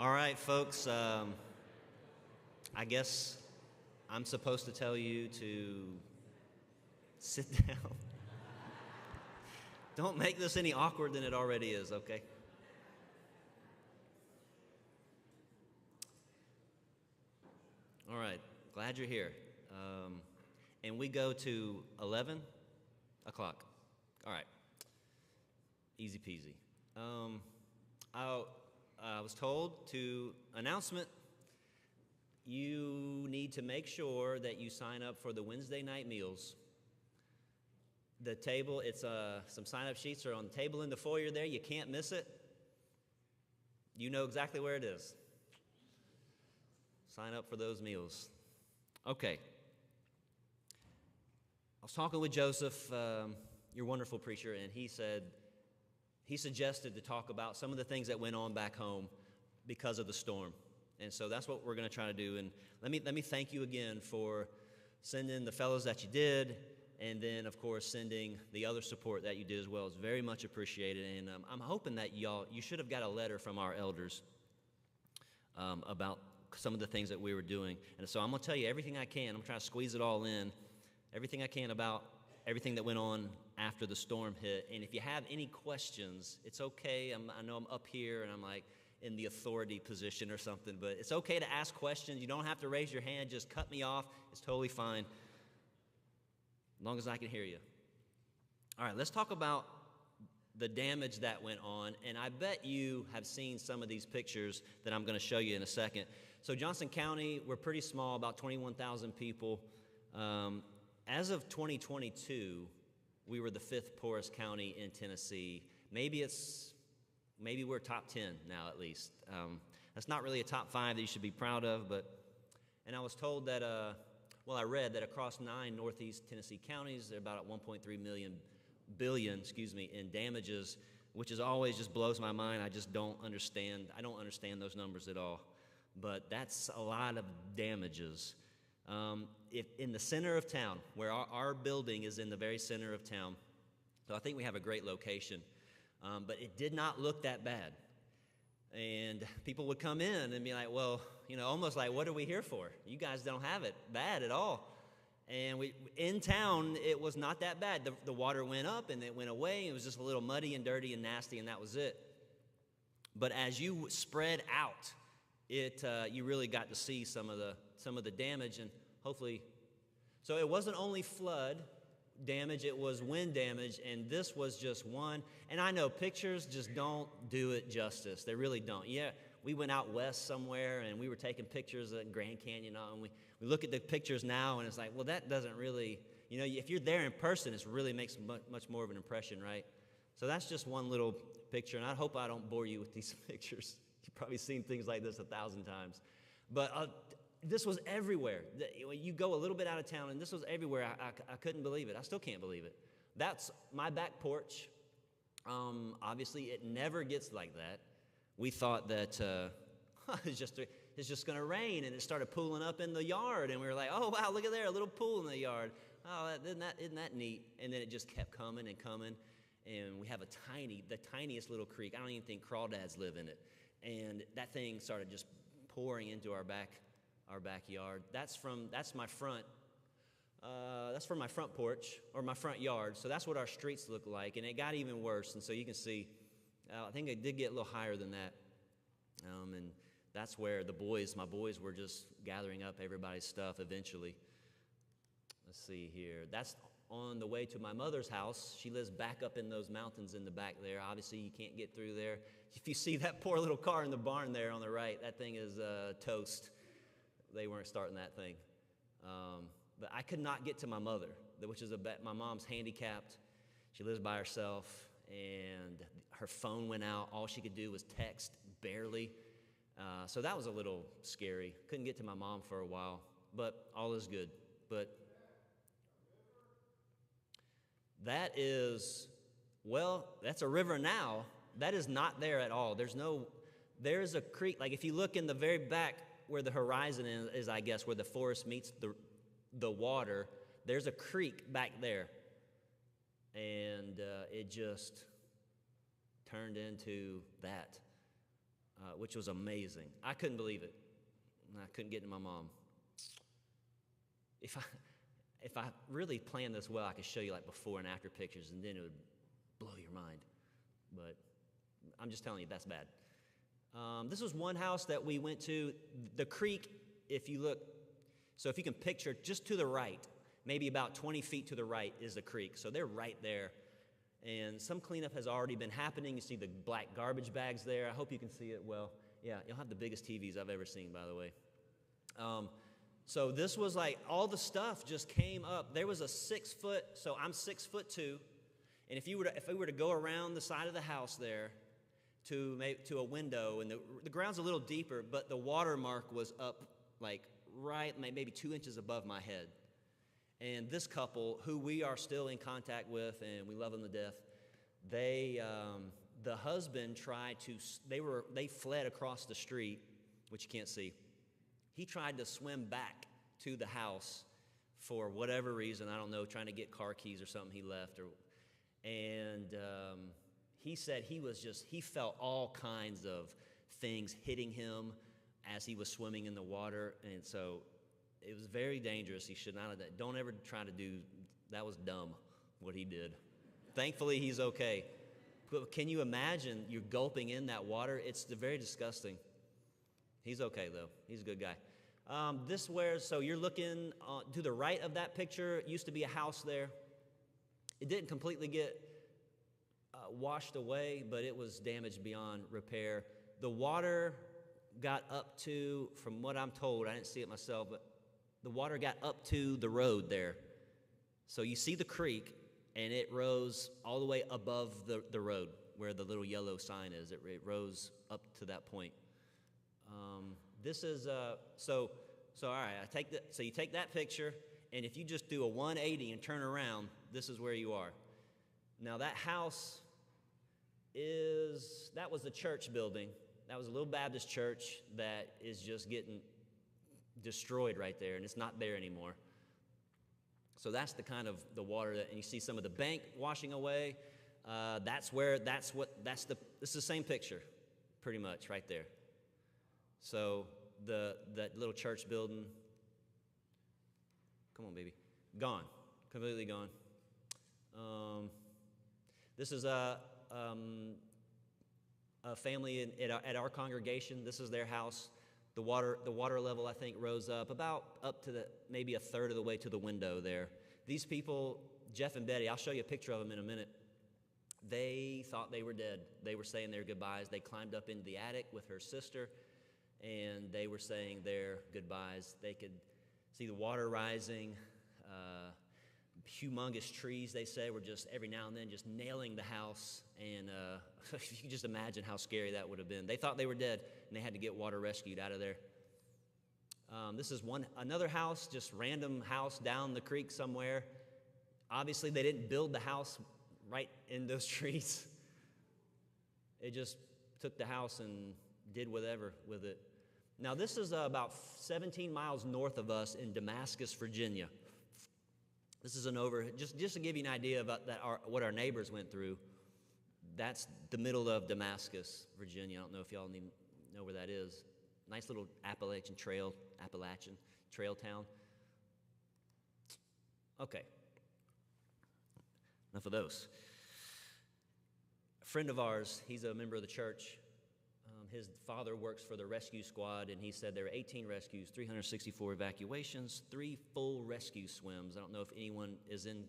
All right, folks, I guess I'm supposed to tell you to sit down. Don't make this any awkward than it already is, okay? All right, glad you're here. And we go to 11 o'clock. All right, easy peasy. I was told to announcement, you need to make sure that you sign up for the Wednesday night meals. The table, it's some sign-up sheets are on the table in the foyer there. You can't miss it. You know exactly where it is. Sign up for those meals. Okay. I was talking with Joseph, your wonderful preacher, and he suggested to talk about some of the things that went on back home because of the storm. And so that's what we're going to try to do. And let me thank you again for sending the fellows that you did, and then, of course, sending the other support that you did as well. It's very much appreciated. And I'm hoping that you should have got a letter from our elders about some of the things that we were doing. And so I'm going to tell you everything I can. I'm trying to squeeze it all in, everything I can about everything that went on after the storm hit. And if you have any questions, it's okay. I know I'm up here and I'm like in the authority position or something, but it's okay to ask questions. You don't have to raise your hand. Just cut me off. It's totally fine, as long as I can hear you. All right, let's talk about the damage that went on. And I bet you have seen some of these pictures that I'm going to show you in a second. So Johnson County, we're pretty small, about 21,000 people. As of 2022, we were the 5th poorest county in Tennessee. Maybe we're top 10 now at least. That's not really a top 5 that you should be proud of, and I was told that, I read that across 9 northeast Tennessee counties, they're about at 1.3 billion in damages, which is always just blows my mind. I just don't understand. I don't understand those numbers at all. But that's a lot of damages. If in the center of town, where our building is in the very center of town, so I think we have a great location, but it did not look that bad. And people would come in and be like, well, almost like, what are we here for? You guys don't have it bad at all. And in town, it was not that bad. The water went up and it went away. It was just a little muddy and dirty and nasty, and that was it. But as you spread out, you really got to see some of the damage, and hopefully, so it wasn't only flood damage, it was wind damage, and this was just one. And I know pictures just don't do it justice. They really don't. Yeah, we went out west somewhere, and we were taking pictures at Grand Canyon, and we look at the pictures now, and it's like, well, that doesn't really, if you're there in person, it really makes much more of an impression, right? So that's just one little picture, and I hope I don't bore you with these pictures. You've probably seen things like this 1,000 times. But this was everywhere. You go a little bit out of town, and this was everywhere. I couldn't believe it. I still can't believe it. That's my back porch. Obviously, it never gets like that. We thought that it's just going to rain, and it started pooling up in the yard, and we were like, oh, wow, look at there, a little pool in the yard. Oh, isn't that neat? And then it just kept coming and coming, and we have the tiniest little creek. I don't even think crawdads live in it. And that thing started just pouring into our backyard. That's my front. That's from my front porch or my front yard. So that's what our streets look like, and it got even worse. And so you can see, I think it did get a little higher than that. And that's where my boys were just gathering up everybody's stuff eventually. Let's see here. That's on the way to my mother's house. She lives back up in those mountains in the back there. Obviously, you can't get through there. If you see that poor little car in the barn there on the right, that thing is toast. They weren't starting that thing. But I could not get to my mother, which is my mom's handicapped. She lives by herself, and her phone went out. All she could do was text, barely. So that was a little scary. Couldn't get to my mom for a while, but all is good. But that's a river now. That is not there at all. There's a creek. Like if you look in the very back where the horizon is, I guess, where the forest meets the water, there's a creek back there. And it just turned into that. which was amazing. I couldn't believe it. I couldn't get to my mom. If I really planned this well, I could show you like before and after pictures, and then it would blow your mind. But I'm just telling you, that's bad. This was one house that we went to. The creek, if you look, so if you can picture just to the right, maybe about 20 feet to the right is the creek. So they're right there. And some cleanup has already been happening. You see the black garbage bags there. I hope you can see it well. Yeah, you'll have the biggest TVs I've ever seen, by the way. So this was like all the stuff just came up. There was a 6 foot, so I'm 6'2", and if we were to go around the side of the house there to a window, and the ground's a little deeper, but the watermark was up like right maybe 2 inches above my head. And this couple, who we are still in contact with, and we love them to death, the husband they fled across the street, which you can't see. He tried to swim back to the house for whatever reason, I don't know, trying to get car keys or something he left. And he said he felt all kinds of things hitting him as he was swimming in the water. And so it was very dangerous. He should not have done. Don't ever try to do, that was dumb, what he did. Thankfully, he's okay. But can you imagine you're gulping in that water? It's very disgusting. He's okay, though. He's a good guy. So you're looking to the right of that picture. It used to be a house there. It didn't completely get washed away, but it was damaged beyond repair. The water got up to, from what I'm told, I didn't see it myself, but the water got up to the road there. So you see the creek, and it rose all the way above the road where the little yellow sign is. It rose up to that point. This is so all right. So you take that picture, and if you just do a 180 and turn around, this is where you are. Now that house that was the church building. That was a little Baptist church that is just getting destroyed right there, and it's not there anymore. So that's the kind of the water and you see some of the bank washing away. This is the same picture, pretty much right there. So that little church building, come on, baby, gone, completely gone. This is a family at our congregation. This is their house. The water level, I think, rose up to maybe a third of the way to the window there. These people, Jeff and Betty, I'll show you a picture of them in a minute. They thought they were dead. They were saying their goodbyes. They climbed up into the attic with her sister, and they were saying their goodbyes. They could see the water rising. Humongous trees, they say, were just every now and then just nailing the house. And you can just imagine how scary that would have been. They thought they were dead, and they had to get water rescued out of there. This is another house, just random house down the creek somewhere. Obviously, they didn't build the house right in those trees. They just took the house and did whatever with it. Now, this is about 17 miles north of us in Damascus, Virginia. This is just to give you an idea about what our neighbors went through. That's the middle of Damascus, Virginia. I don't know if y'all know where that is. Nice little Appalachian Trail town. Okay. Enough of those. A friend of ours, he's a member of the church. His father works for the rescue squad, and he said there were 18 rescues, 364 evacuations, 3 full rescue swims. I don't know if anyone is in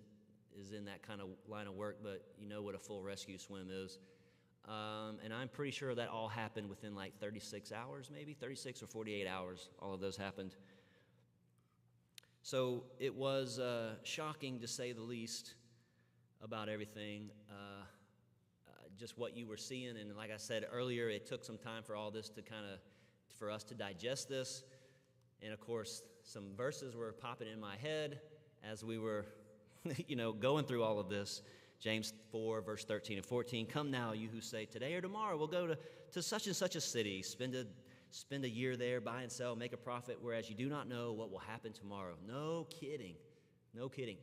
that kind of line of work, but you know what a full rescue swim is. And I'm pretty sure that all happened within like 36 hours, maybe 36 or 48 hours. All of those happened. So it was shocking, to say the least, about everything. Just what you were seeing, and like I said earlier, it took some time for all this for us to digest this. And of course, some verses were popping in my head as we were, going through all of this. James 4, verse 13 and 14. Come now, you who say, today or tomorrow we'll go to such and such a city, spend a year there, buy and sell, make a profit, whereas you do not know what will happen tomorrow. No kidding.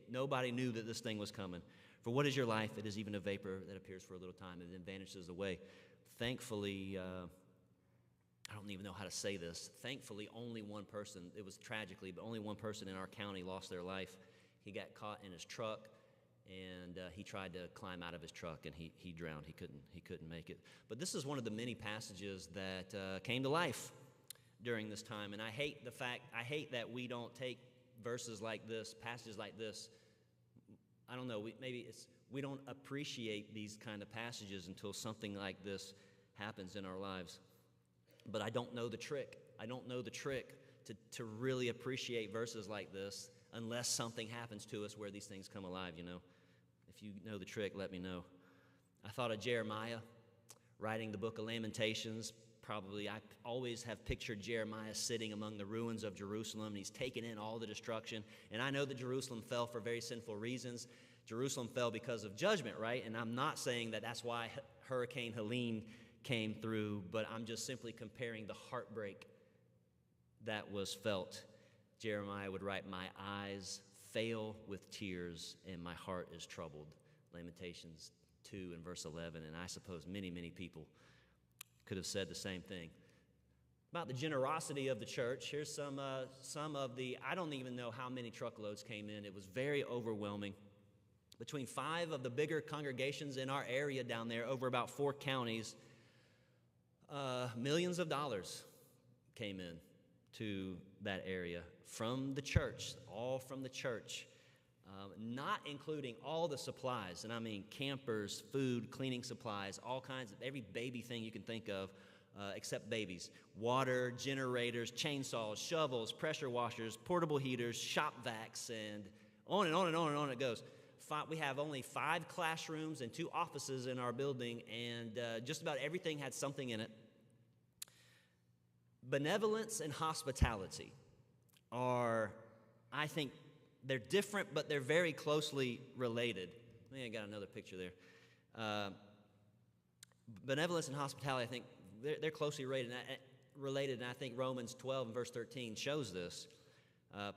Nobody knew that this thing was coming. For what is your life? It is even a vapor that appears for a little time and then vanishes away. Thankfully, I don't even know how to say this. Thankfully, only one person, it was tragically, but only one person in our county lost their life. He got caught in his truck, and he tried to climb out of his truck, and he drowned. He couldn't make it. But this is one of the many passages that came to life during this time, and I hate that we don't take verses like this, passages like this. I don't know, we don't appreciate these kind of passages until something like this happens in our lives. But I don't know the trick. I don't know the trick to really appreciate verses like this unless something happens to us where these things come alive, you know. If you know the trick, let me know. I thought of Jeremiah writing the book of Lamentations. Probably I always have pictured Jeremiah sitting among the ruins of Jerusalem, and he's taking in all the destruction. And I know that Jerusalem fell for very sinful reasons. Jerusalem fell because of judgment, right? And I'm not saying that that's why Hurricane Helene came through, but I'm just simply comparing the heartbreak that was felt. Jeremiah would write, "My eyes fail with tears, and my heart is troubled." Lamentations 2 and verse 11, and I suppose many, many people could have said the same thing. About the generosity of the church, here's some of the, I don't even know how many truckloads came in. It was very overwhelming. Between 5 of the bigger congregations in our area down there, over about 4 counties, millions of dollars came in to that area from the church, all from the church, not including all the supplies. And I mean campers, food, cleaning supplies, all kinds of, every baby thing you can think of, except babies. Water, generators, chainsaws, shovels, pressure washers, portable heaters, shop vacs, and on and on and on and on it goes. We have only 5 classrooms and 2 offices in our building, and just about everything had something in it. Benevolence and hospitality are, I think, they're different, but they're very closely related. I got another picture there. Benevolence and hospitality, I think, they're closely related, and I think Romans 12 and verse 13 shows this.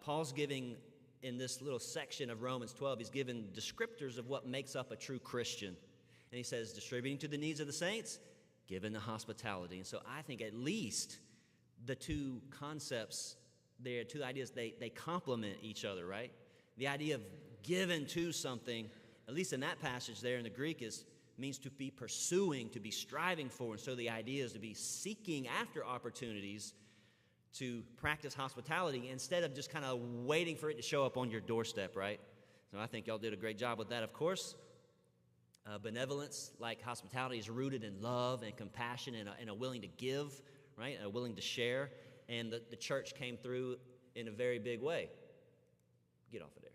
Paul's giving, in this little section of Romans 12, he's given descriptors of what makes up a true Christian. And he says, distributing to the needs of the saints, giving the hospitality. And so I think at least the 2 concepts, there, 2 ideas, they complement each other, right? The idea of giving to something, at least in that passage there in the Greek, means to be pursuing, to be striving for. And so the idea is to be seeking after opportunities to practice hospitality instead of just kind of waiting for it to show up on your doorstep, right? So I think y'all did a great job with that, of course. Benevolence, like hospitality, is rooted in love and compassion and a willing to give, right? A willing to share. And the church came through in a very big way. Get off of there.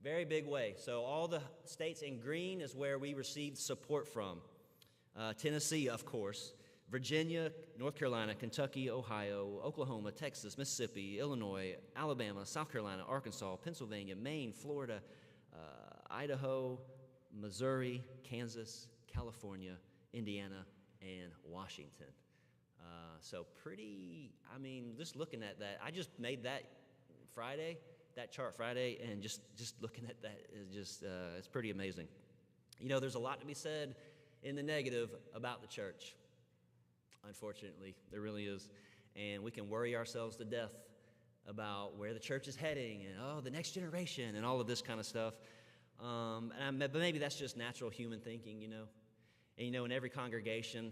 Very big way. So all the states in green is where we received support from. Tennessee, of course. Virginia, North Carolina, Kentucky, Ohio, Oklahoma, Texas, Mississippi, Illinois, Alabama, South Carolina, Arkansas, Pennsylvania, Maine, Florida, Idaho, Missouri, Kansas, California, Indiana, and Washington. So pretty, I mean, just looking at that, I just made that chart Friday, and just looking at that is just, it's pretty amazing. You know, there's a lot to be said in the negative about the church. Unfortunately, there really is. And we can worry ourselves to death about where the church is heading and, the next generation and all of this kind of stuff. But maybe that's just natural human thinking, you know. And, you know, in every congregation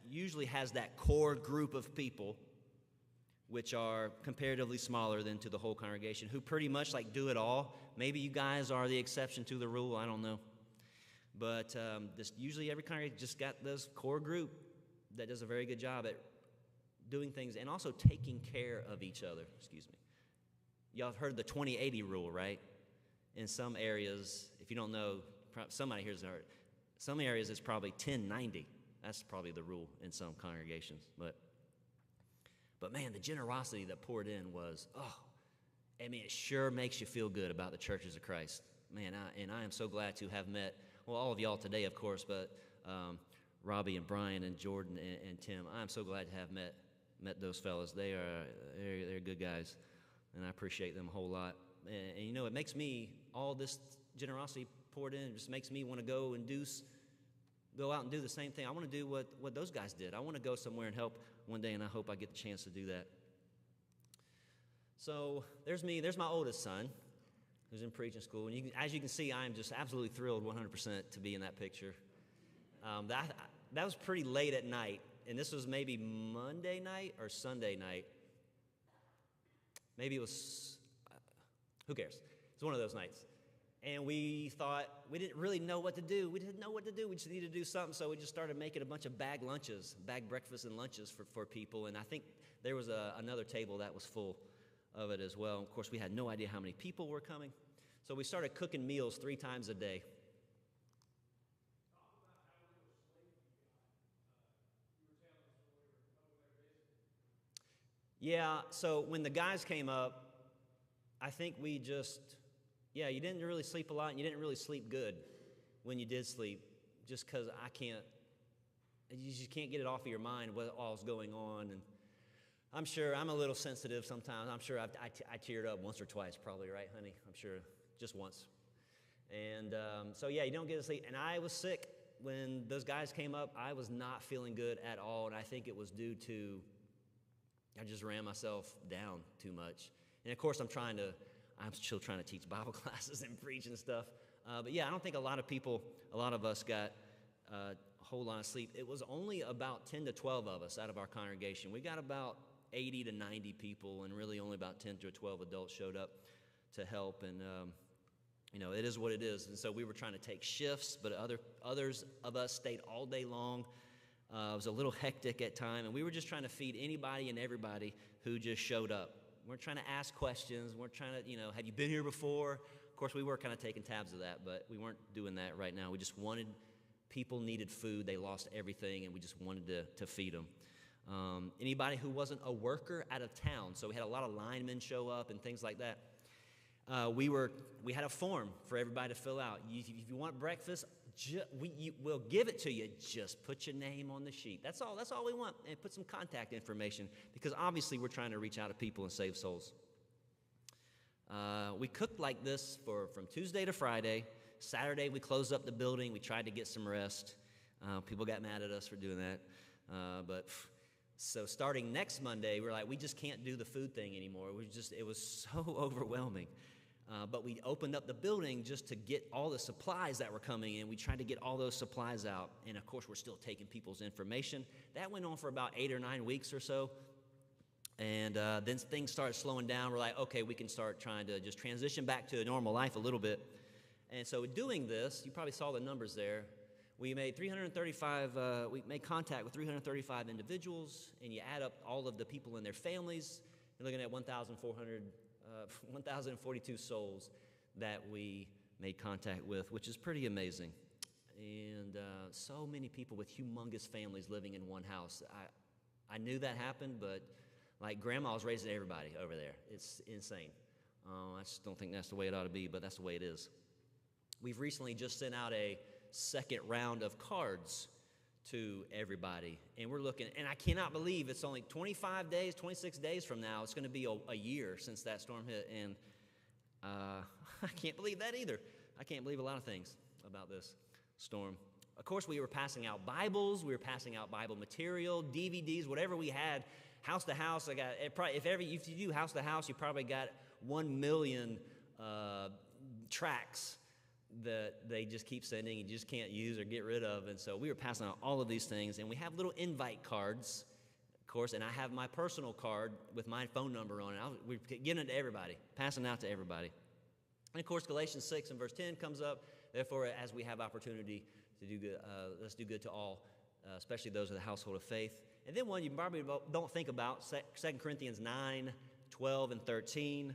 usually has that core group of people, which are comparatively smaller than to the whole congregation, who pretty much like do it all. Maybe you guys are the exception to the rule, I don't know. But usually every congregation just got this core group that does a very good job at doing things and also taking care of each other. Excuse me. Y'all have heard the 20-80 rule, right? In some areas, if you don't know, somebody here's heard. Some areas it's probably 10-90. That's probably the rule in some congregations. But man, the generosity that poured in was, I mean, it sure makes you feel good about the churches of Christ. Man, I am so glad to have met, well, all of y'all today, of course, but Robbie and Brian and Jordan and Tim. I'm so glad to have met those fellas. They're good guys, and I appreciate them a whole lot. And you know, it makes me, all this generosity poured in, just makes me want to go and do go out and do the same thing. I want to do what those guys did. I want to go somewhere and help one day, and I hope I get the chance to do that. So there's me. There's my oldest son, who's in preaching school. And as you can see, I am just absolutely thrilled 100% to be in that picture. That was pretty late at night, and this was maybe Monday night or Sunday night. Maybe it was, who cares? It's one of those nights. And we thought, we didn't really know what to do. We didn't know what to do. We just needed to do something, so we just started making a bunch of bag breakfasts and lunches for people. And I think there was another table that was full of it as well. Of course, we had no idea how many people were coming. So we started cooking meals 3 times a day. Yeah, so when the guys came up, I think we just, you didn't really sleep a lot, and you didn't really sleep good when you did sleep, just because you just can't get it off of your mind what all's going on. And I'm sure I'm a little sensitive sometimes. I'm sure I teared up once or twice probably, right, honey? I'm sure just once. And you don't get to sleep. And I was sick when those guys came up. I was not feeling good at all, and I think it was due to I just ran myself down too much. And of course, I'm still trying to teach Bible classes and preach and stuff. But I don't think a lot of us got a whole lot of sleep. It was only about 10 to 12 of us out of our congregation. We got about 80 to 90 people, and really only about 10 to 12 adults showed up to help. And, it is what it is. And so we were trying to take shifts, but others of us stayed all day long. It was a little hectic at times, and we were just trying to feed anybody and everybody who just showed up. We're trying to ask questions. We're trying to, have you been here before? Of course, we were kind of taking tabs of that, but we weren't doing that right now. We just people needed food. They lost everything, and we just wanted to feed them. Anybody who wasn't a worker out of town, so we had a lot of linemen show up and things like that. We had a form for everybody to fill out. If you want breakfast, we'll give it to you. Just put your name on the sheet. That's all we want. And put some contact information, because obviously we're trying to reach out to people and save souls. We cooked like this from Tuesday to Friday. Saturday we closed up the building. We tried to get some rest. People got mad at us for doing that. So starting next Monday, we're like, we just can't do the food thing anymore. It was so overwhelming. But we opened up the building just to get all the supplies that were coming in. We tried to get all those supplies out. And, of course, we're still taking people's information. That went on for about 8 or 9 weeks or so. And then things started slowing down. We're like, okay, we can start trying to just transition back to a normal life a little bit. And so doing this, you probably saw the numbers there. We made we made contact with 335 individuals. And you add up all of the people and their families, you're looking at 1,042 souls that we made contact with, which is pretty amazing. And so many people with humongous families living in one house. I knew that happened, but like grandma was raising everybody over there. It's insane. I just don't think that's the way it ought to be, but that's the way it is. We've recently just sent out a second round of cards to everybody, and we're looking, and I cannot believe it's only 26 days from now, it's going to be a year since that storm hit, and I can't believe that either. I can't believe a lot of things about this storm. Of course, we were passing out Bibles, we were passing out Bible material, DVDs, whatever we had, house to house. If you do house to house, you probably got 1 million tracts that they just keep sending, you just can't use or get rid of. And so we were passing out all of these things, and we have little invite cards, of course, and I have my personal card with my phone number on it. We're giving it to everybody, passing it out to everybody. And of course, Galatians 6 and verse 10 comes up. Therefore, as we have opportunity to do good, let's do good to all, especially those of the household of faith. And then one you probably don't think about, 2 Corinthians 9, 12, and 13.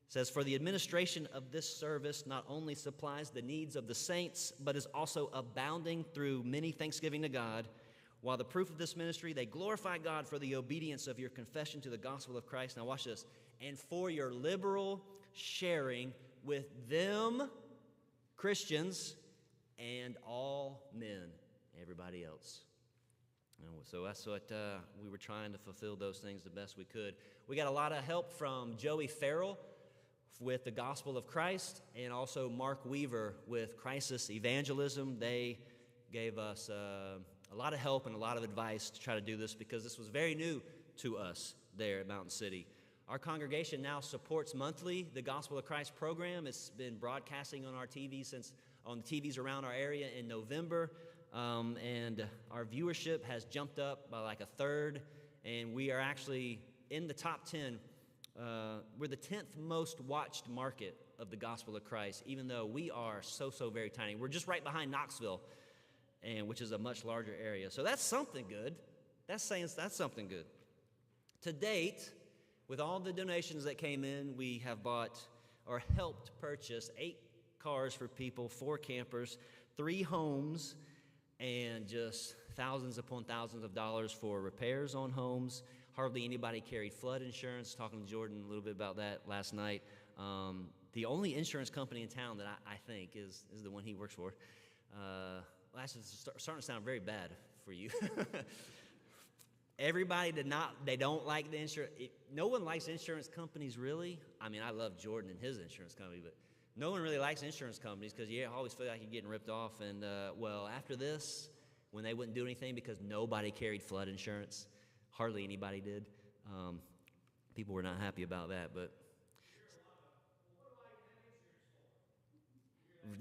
Says, for the administration of this service not only supplies the needs of the saints, but is also abounding through many thanksgiving to God. While the proof of this ministry, they glorify God for the obedience of your confession to the gospel of Christ. Now watch this. And for your liberal sharing with them, Christians, and all men, everybody else. So that's what we were trying to fulfill those things the best we could. We got a lot of help from Joey Farrell with the gospel of Christ, and also Mark Weaver with crisis evangelism. They gave us a lot of help and a lot of advice to try to do this because this was very new to us there at Mountain City. Our congregation now supports monthly the Gospel of Christ program. It's been broadcasting on our TV on the TVs around our area in November, and our viewership has jumped up by like a third, and we are actually in the top 10. We're the 10th most watched market of the Gospel of Christ, even though we are so very tiny. We're just right behind Knoxville, which is a much larger area. So that's something good. That's something good. To date, with all the donations that came in, we have bought or helped purchase 8 cars for people, 4 campers, 3 homes, and just thousands upon thousands of dollars for repairs on homes. Hardly anybody carried flood insurance. Talking to Jordan a little bit about that last night. The only insurance company in town that I think is the one he works for. Well, actually, it's starting to sound very bad for you. Everybody they don't like the insurance. No one likes insurance companies, really. I mean, I love Jordan and his insurance company, but no one really likes insurance companies because you always feel like you're getting ripped off. And, well, after this, when they wouldn't do anything because nobody carried flood insurance, hardly anybody did, people were not happy about that. But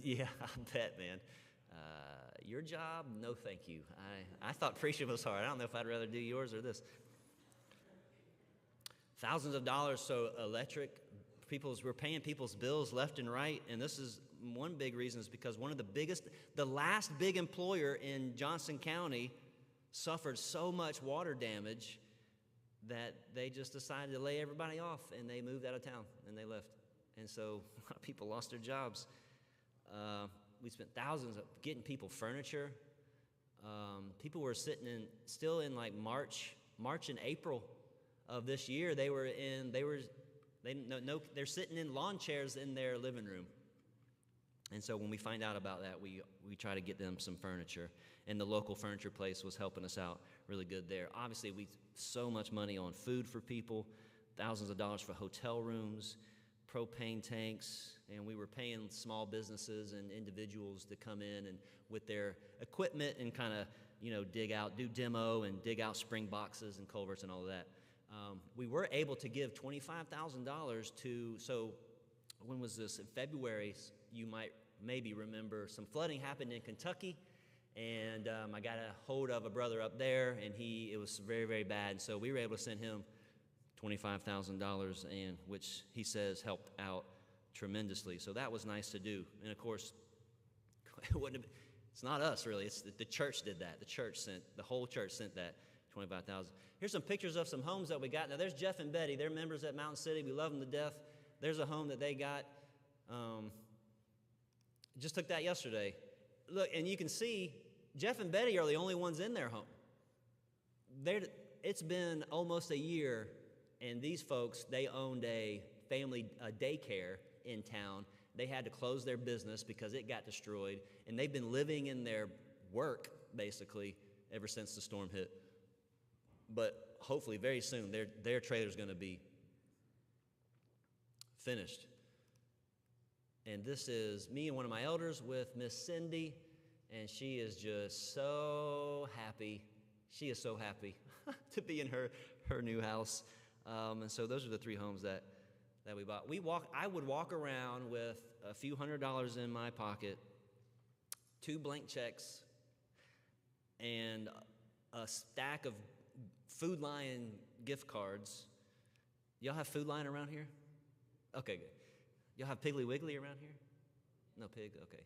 yeah, I bet, man. Your job? No, thank you. I thought preaching was hard. I don't know if I'd rather do yours or this. Thousands of dollars, so electric. We're paying people's bills left and right, and this is one big reason is because the last big employer in Johnson County suffered so much water damage that they just decided to lay everybody off, and they moved out of town, and they left. And so a lot of people lost their jobs. We spent thousands of getting people furniture. People were still in like March and April of this year. They're sitting in lawn chairs in their living room. And so when we find out about that, we try to get them some furniture. And the local furniture place was helping us out really good there. Obviously, so much money on food for people, thousands of dollars for hotel rooms, propane tanks, and we were paying small businesses and individuals to come in and with their equipment and kind of, do demo and dig out spring boxes and culverts and all of that. We were able to give $25,000 so when was this? In February, you might maybe remember some flooding happened in Kentucky, and I got a hold of a brother up there, and it was very, very bad, and so we were able to send him $25,000, and which he says helped out tremendously. So that was nice to do. And of course, it's not us really. It's the church did that. The whole church sent that $25,000. Here's some pictures of some homes that we got. Now there's Jeff and Betty. They're members at Mountain City. We love them to death. There's a home that they got. Just took that yesterday. Look, and you can see Jeff and Betty are the only ones in their home. It's been almost a year. And these folks, they owned a family daycare in town. They had to close their business because it got destroyed. And they've been living in their work, basically, ever since the storm hit. But hopefully very soon, their trailer's going to be finished. And this is me and one of my elders with Miss Cindy. And she is just so happy. She is so happy to be in her new house. And so those are the 3 homes that we bought. I would walk around with a few $100s in my pocket, 2 blank checks, and a stack of Food Lion gift cards. Y'all have Food Lion around here? Okay, good. Y'all have Piggly Wiggly around here? No pig? Okay.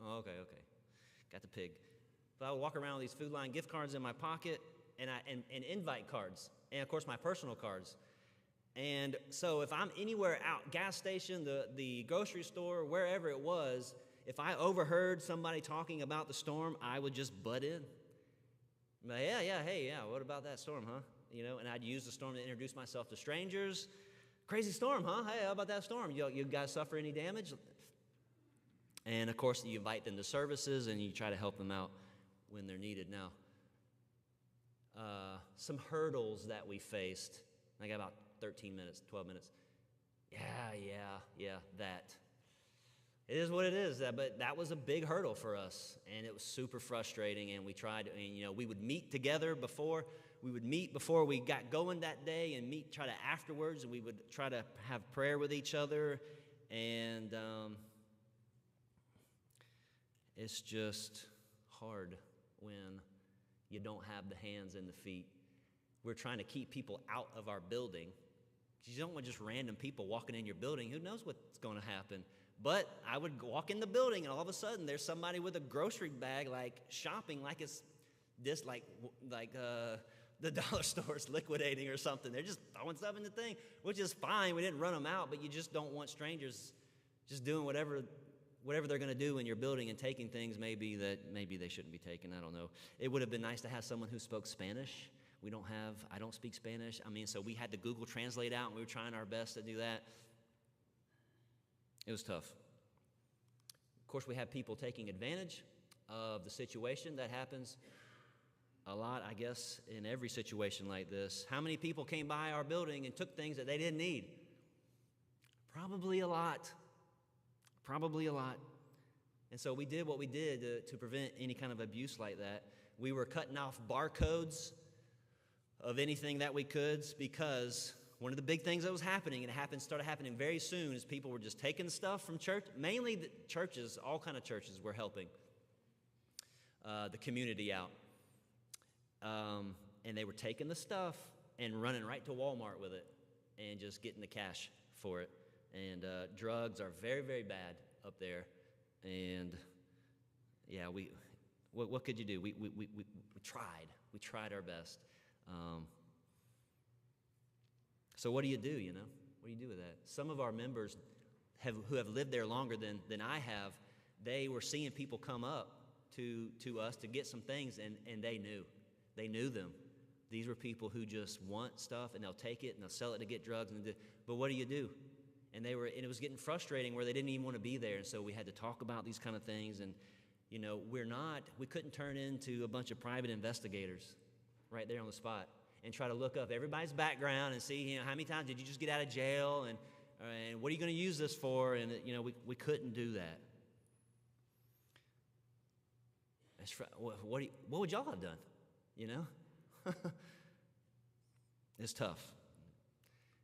Oh, okay. Got the pig. But I would walk around with these Food Lion gift cards in my pocket and invite cards. And, of course, my personal cards. And so if I'm anywhere out, gas station, the grocery store, wherever it was, if I overheard somebody talking about the storm, I would just butt in. Like, hey, what about that storm, huh? And I'd use the storm to introduce myself to strangers. Crazy storm, huh? Hey, how about that storm? You guys suffer any damage? And, of course, you invite them to services, and you try to help them out when they're needed. Now, some hurdles that we faced. I got about 13 minutes, 12 minutes. Yeah, that. it is what it is. But that was a big hurdle for us, and it was super frustrating. And we tried, and we would meet together before. We would meet before we got going that day, and try to afterwards, and we would try to have prayer with each other. And it's just hard when you don't have the hands and the feet. We're trying to keep people out of our building. You don't want just random people walking in your building. Who knows what's going to happen? But I would walk in the building, and all of a sudden, there's somebody with a grocery bag, like shopping, like it's this, like the dollar store's liquidating or something. They're just throwing stuff in the thing, which is fine. We didn't run them out, but you just don't want strangers just doing whatever they're going to do in your building and taking things maybe they shouldn't be taken. I don't know. It would have been nice to have someone who spoke Spanish. I don't speak Spanish. So we had the Google Translate out, and we were trying our best to do that. It was tough. Of course, we have people taking advantage of the situation. That happens a lot, I guess, in every situation like this. How many people came by our building and took things that they didn't need? Probably a lot. And so we did what we did to prevent any kind of abuse like that. We were cutting off barcodes of anything that we could, because one of the big things that was happening, and it started happening very soon, is people were just taking stuff from church. Mainly the churches, all kind of churches were helping the community out. And they were taking the stuff and running right to Walmart with it and just getting the cash for it. And drugs are very, very bad up there. And yeah, what could you do? We tried. We tried our best. So what do you do, What do you do with that? Some of our members who have lived there longer than I have, they were seeing people come up to us to get some things, and they knew. They knew them. These were people who just want stuff, and they'll take it, and they'll sell it to get drugs. But what do you do? And it was getting frustrating where they didn't even want to be there, and so we had to talk about these kind of things. And, we couldn't turn into a bunch of private investigators right there on the spot and try to look up everybody's background and see, how many times did you just get out of jail, and what are you going to use this for? And, we couldn't do that. What would y'all have done? It's tough.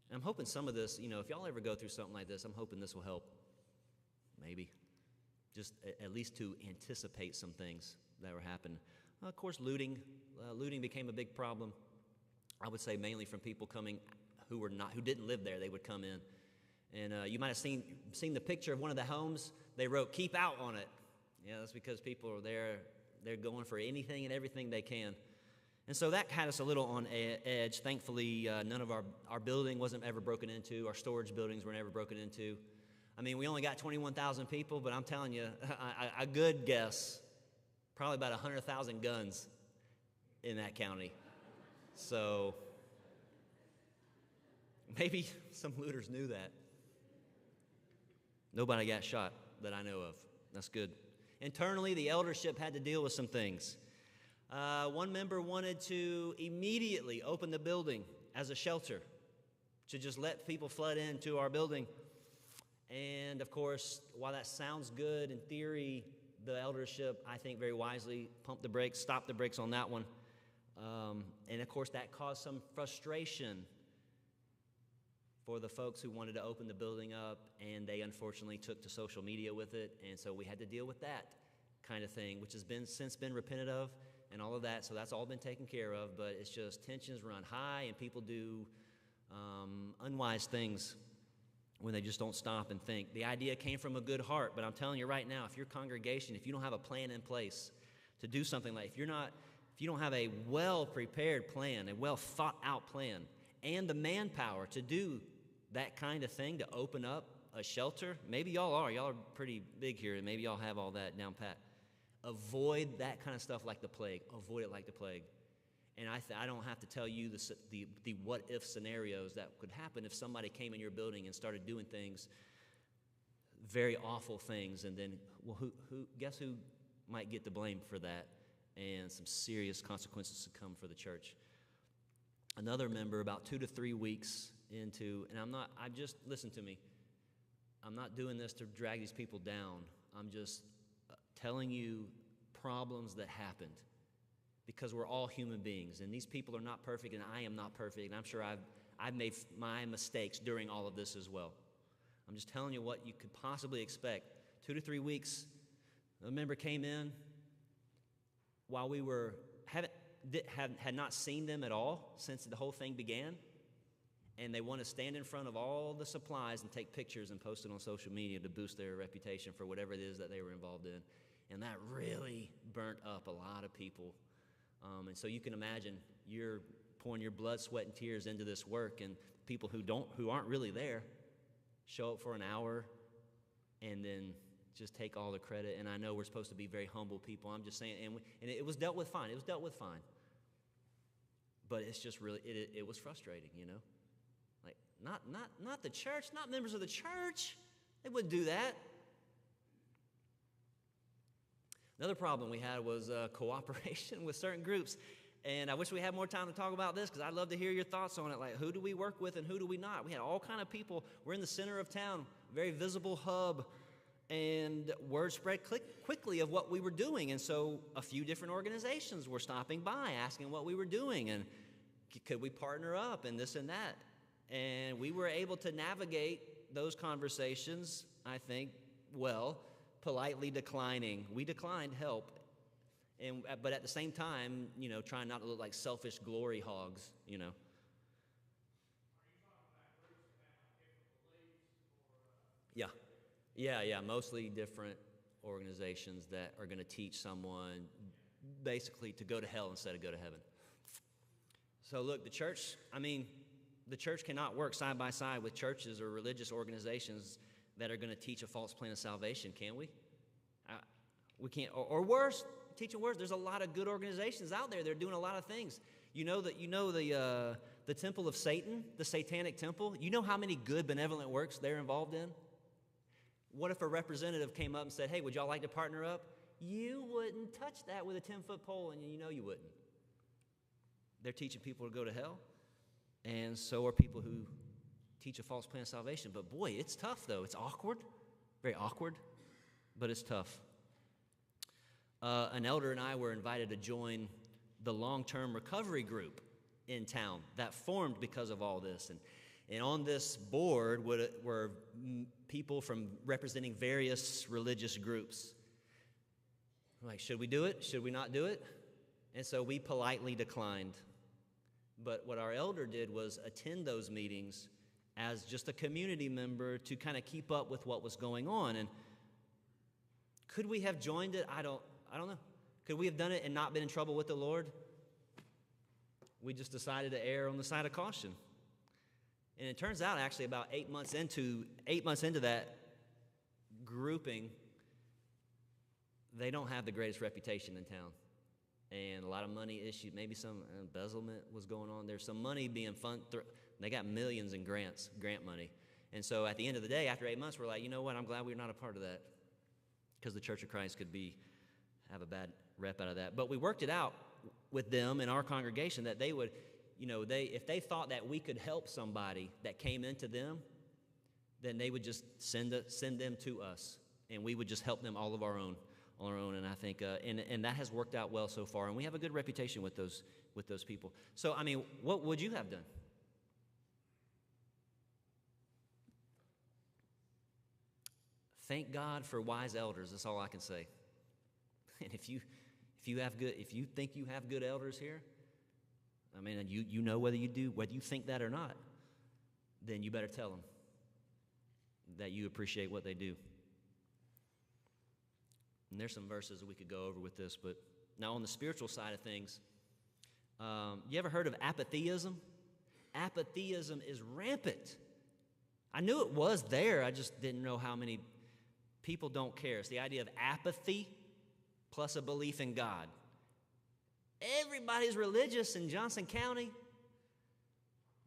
And I'm hoping some of this, if y'all ever go through something like this, I'm hoping this will help. Maybe. Just at least to anticipate some things that were happening. Of course, looting became a big problem. I would say mainly from people coming who didn't live there. They would come in. And you might have seen the picture of one of the homes. They wrote, "Keep out" on it. Yeah, that's because people are there. They're going for anything and everything they can. And so that had us a little on edge. Thankfully, none of our building wasn't ever broken into. Our storage buildings were never broken into. We only got 21,000 people, but I'm telling you, a good guess, probably about 100,000 guns in that county. So maybe some looters knew that. Nobody got shot that I know of. That's good. Internally, the eldership had to deal with some things. One member wanted to immediately open the building as a shelter to just let people flood into our building. And, of course, while that sounds good in theory, the eldership, I think very wisely, stopped the brakes on that one. And, of course, that caused some frustration for the folks who wanted to open the building up, and they unfortunately took to social media with it. And so we had to deal with that kind of thing, which has since been repented of. And all of that, so that's all been taken care of, but it's just tensions run high, and people do unwise things when they just don't stop and think. The idea came from a good heart, but I'm telling you right now, if your congregation, if you don't have a plan in place to do something like, if you don't have a well-prepared plan, a well-thought-out plan, and the manpower to do that kind of thing, to open up a shelter, maybe y'all are pretty big here, and maybe y'all have all that down pat. Avoid that kind of stuff like the plague. Avoid it like the plague. And I don't have to tell you the what-if scenarios that could happen if somebody came in your building and started doing things, very awful things, and then, guess who might get the blame for that? And some serious consequences to come for the church. Another member, about 2 to 3 weeks into, and listen to me, I'm not doing this to drag these people down. I'm just telling you problems that happened because we're all human beings, and these people are not perfect, and I am not perfect, and I'm sure I've made my mistakes during all of this as well. I'm just telling you what you could possibly expect. 2 to 3 weeks, a member came in while we were had not seen them at all since the whole thing began, and they want to stand in front of all the supplies and take pictures and post it on social media to boost their reputation for whatever it is that they were involved in. And that really burnt up a lot of people. And so you can imagine you're pouring your blood, sweat, and tears into this work, and people who aren't really there show up for an hour and then just take all the credit. And I know we're supposed to be very humble people. I'm just saying, and it was dealt with fine. It was dealt with fine. But it's just really, it was frustrating, you know. Like, not the church, not members of the church. They wouldn't do that. Another problem we had was cooperation with certain groups. And I wish we had more time to talk about this because I'd love to hear your thoughts on it. Like, who do we work with and who do we not? We had all kind of people. We're in the center of town, very visible hub. And word spread quickly of what we were doing. And so a few different organizations were stopping by, asking what we were doing. And could we partner up and this and that? And we were able to navigate those conversations, I think, well, politely declining. We declined help. But at the same time, you know, trying not to look like selfish glory hogs, you know. Are you talking about groups that have like different beliefs or? Yeah, mostly different organizations that are going to teach someone basically to go to hell instead of go to heaven. So look, the church cannot work side by side with churches or religious organizations that are going to teach a false plan of salvation, can we? We can't, or worse, teaching worse. There's a lot of good organizations out there. They're doing a lot of things. You know the temple of Satan, the satanic temple? You know how many good benevolent works they're involved in? What if a representative came up and said, hey, would y'all like to partner up? You wouldn't touch that with a 10-foot pole, and you know you wouldn't. They're teaching people to go to hell, and so are people who teach a false plan of salvation. But boy, it's tough, though. It's awkward, very awkward, but it's tough. An elder and I were invited to join the long-term recovery group in town that formed because of all this. And on this board were people from representing various religious groups. Like, should we do it? Should we not do it? And so we politely declined. But what our elder did was attend those meetings as just a community member to kind of keep up with what was going on. And could we have joined it? I don't know. Could we have done it and not been in trouble with the Lord? We just decided to err on the side of caution. And it turns out, actually, about 8 months into that grouping, they don't have the greatest reputation in town. And a lot of money issued, maybe some embezzlement was going on. There's some money being funded. They got millions in grant money. And so at the end of the day, after 8 months, we're like, you know what, I'm glad we're not a part of that. Because the Church of Christ could have a bad rep out of that. But we worked it out with them in our congregation that they would, if they thought that we could help somebody that came into them, then they would just send them to us, and we would just help them all on our own. And I think, and that has worked out well so far, and we have a good reputation with those people. So, I mean, what would you have done? Thank God for wise elders. That's all I can say. And if you think you have good elders here, I mean, and you know whether you think that or not, then you better tell them that you appreciate what they do. And there's some verses that we could go over with this, but now on the spiritual side of things, you ever heard of apatheism? Apatheism is rampant. I knew it was there. I just didn't know how many people don't care. It's the idea of apathy plus a belief in God. Everybody's religious in Johnson County,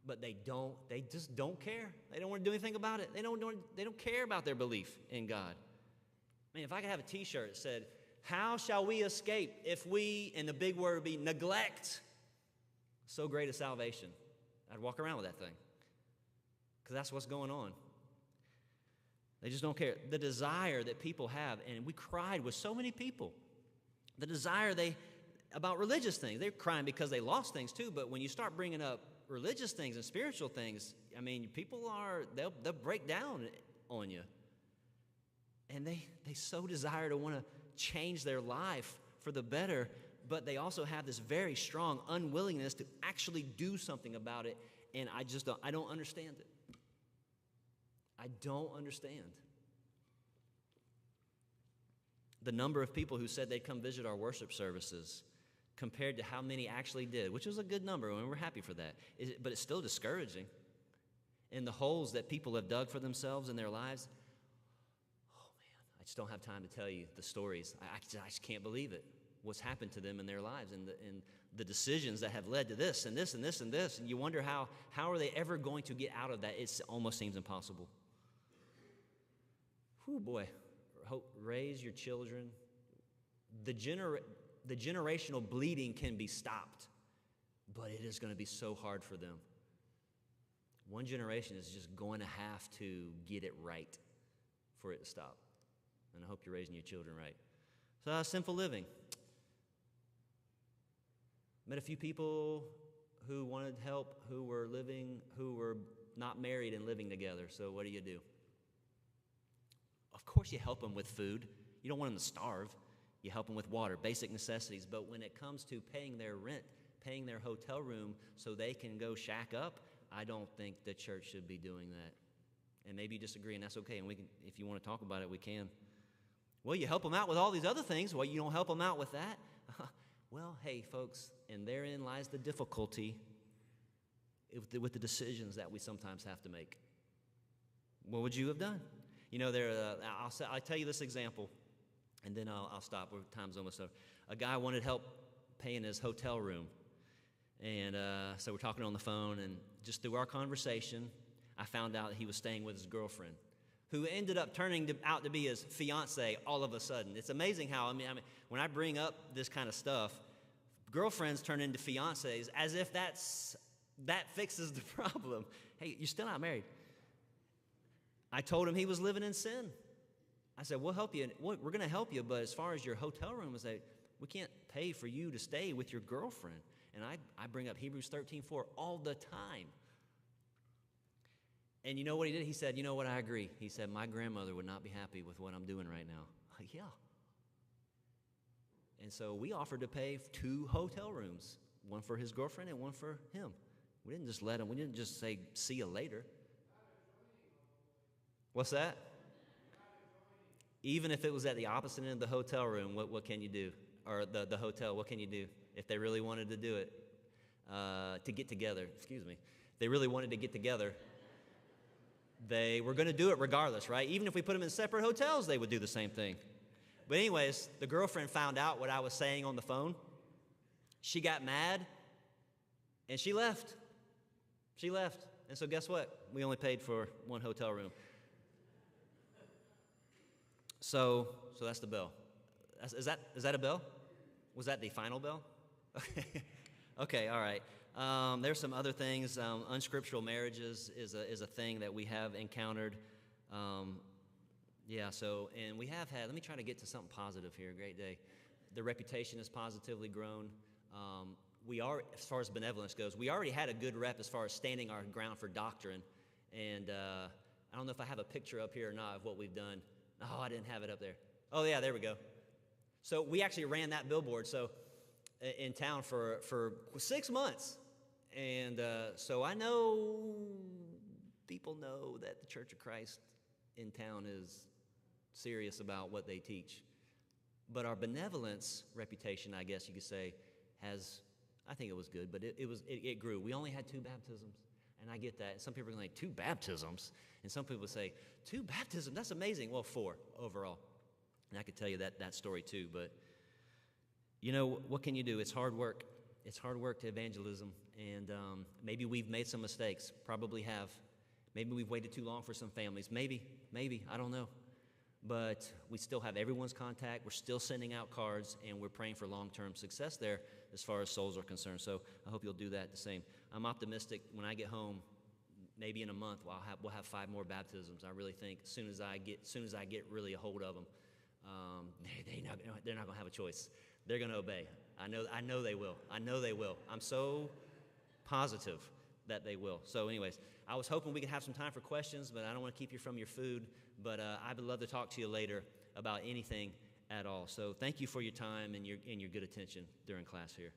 but they just don't care. They don't want to do anything about it. They don't care about their belief in God. I mean, if I could have a t-shirt that said, how shall we escape if we, and the big word would be neglect so great a salvation, I'd walk around with that thing, because that's what's going on. They just don't care. The desire that people have, and we cried with so many people, the desire about religious things. They're crying because they lost things too, but when you start bringing up religious things and spiritual things, I mean, they'll break down on you. And they so desire to want to change their life for the better, but they also have this very strong unwillingness to actually do something about it, and I don't understand it. I don't understand. The number of people who said they'd come visit our worship services compared to how many actually did, which was a good number, and we're happy for that. But it's still discouraging. And the holes that people have dug for themselves in their lives, oh man, I just don't have time to tell you the stories. I just can't believe it, what's happened to them in their lives, and the decisions that have led to this and this and this and this. And you wonder how are they ever going to get out of that? It almost seems impossible. Whew, boy. Raise your children. The generational bleeding can be stopped, but it is going to be so hard for them. One generation is just going to have to get it right for it to stop. And I hope you're raising your children right. So, sinful living. Met a few people who wanted help, who were not married and living together. So what do? Of course you help them with food. You don't want them to starve. You help them with water, basic necessities. But when it comes to paying their rent, paying their hotel room so they can go shack up, I don't think the church should be doing that. And maybe you disagree, and that's okay. And we can, if you want to talk about it, we can. Well, you help them out with all these other things. Well, you don't help them out with that? Well, hey, folks, and therein lies the difficulty with the decisions that we sometimes have to make. What would you have done? You know, I'll tell you this example, and then I'll stop. Time's almost over. A guy wanted help paying his hotel room, and so we're talking on the phone, and just through our conversation, I found out he was staying with his girlfriend, who ended up turning out to be his fiance all of a sudden. It's amazing how, I mean, when I bring up this kind of stuff, girlfriends turn into fiancés as if that fixes the problem. Hey, you're still not married. I told him he was living in sin. I said, we'll help you. We're going to help you, but as far as your hotel room, we can't pay for you to stay with your girlfriend. And I bring up Hebrews 13:4 all the time. And you know what he did? He said, you know what, I agree. He said, my grandmother would not be happy with what I'm doing right now. Like, yeah. And so we offered to pay 2 hotel rooms, one for his girlfriend and one for him. We didn't just we didn't just say, see you later. What's that? Even if it was at the opposite end of the hotel room, what can you do? Or the hotel, what can you do? If they really wanted to do it, to get together, they really wanted to get together, they were going to do it regardless, right? Even if we put them in separate hotels, they would do the same thing. But anyways, the girlfriend found out what I was saying on the phone. She got mad, and she left. And so guess what? We only paid for 1 hotel room. So that's the bell. Is that a bell? Was that the final bell? Okay, all right. There's some other things. Unscriptural marriages is a thing that we have encountered. And we have had, let me try to get to something positive here. Great day. The reputation has positively grown. As far as benevolence goes, we already had a good rep as far as standing our ground for doctrine. And I don't know if I have a picture up here or not of what we've done. Oh, I didn't have it up there. Oh, yeah, there we go. So we actually ran that billboard in town for 6 months. And so I know people know that the Church of Christ in town is serious about what they teach. But our benevolence reputation, I guess you could say, I think it was good, but it grew. We only had 2 baptisms, and I get that. Some people are like, 2 baptisms? And some people say, 2 baptisms? That's amazing. Well, 4 overall. And I could tell you that story too, but you know, what can you do? It's hard work. It's hard work to evangelism, and maybe we've made some mistakes, probably have. Maybe we've waited too long for some families. Maybe, I don't know. But we still have everyone's contact. We're still sending out cards, and we're praying for long-term success there as far as souls are concerned. So I hope you'll do that the same. I'm optimistic when I get home. maybe in a month we'll have 5 more baptisms. I really think as soon as I get really a hold of them, they're not going to have a choice. They're going to obey. I know they will. I know they will. I'm so positive that they will. So anyways, I was hoping we could have some time for questions, but I don't want to keep you from your food. But I would love to talk to you later about anything at all. So thank you for your time and your good attention during class here.